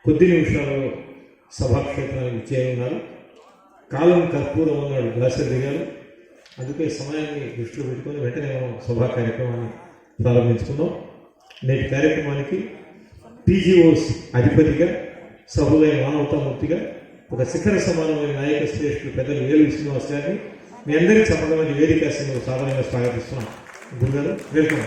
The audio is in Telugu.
కొద్ది నిమిషాల్లో సభాక్షేత్రానికి చేరున్నారు. కాలం కర్పూరం అన్నాడు దాశరథి గారు. అందుకే సమయాన్ని దృష్టిలో పెట్టుకొని వెంటనే మనం సభా కార్యక్రమాన్ని ప్రారంభించుకున్నాం. నేటి కార్యక్రమానికి టీజీఓస్ అధిపతిగా, సహృదయ మానవతామూర్తిగా, ఒక శిఖర సమానమైన నాయక శ్రేష్ఠులు పెద్దలు వేలు శ్రీనివాస్ గారిని మీ అందరికీ సంబంధమైన వేదిక సాధారణంగా స్వాగతిస్తున్నాం. గురుగారు వెల్కమ్.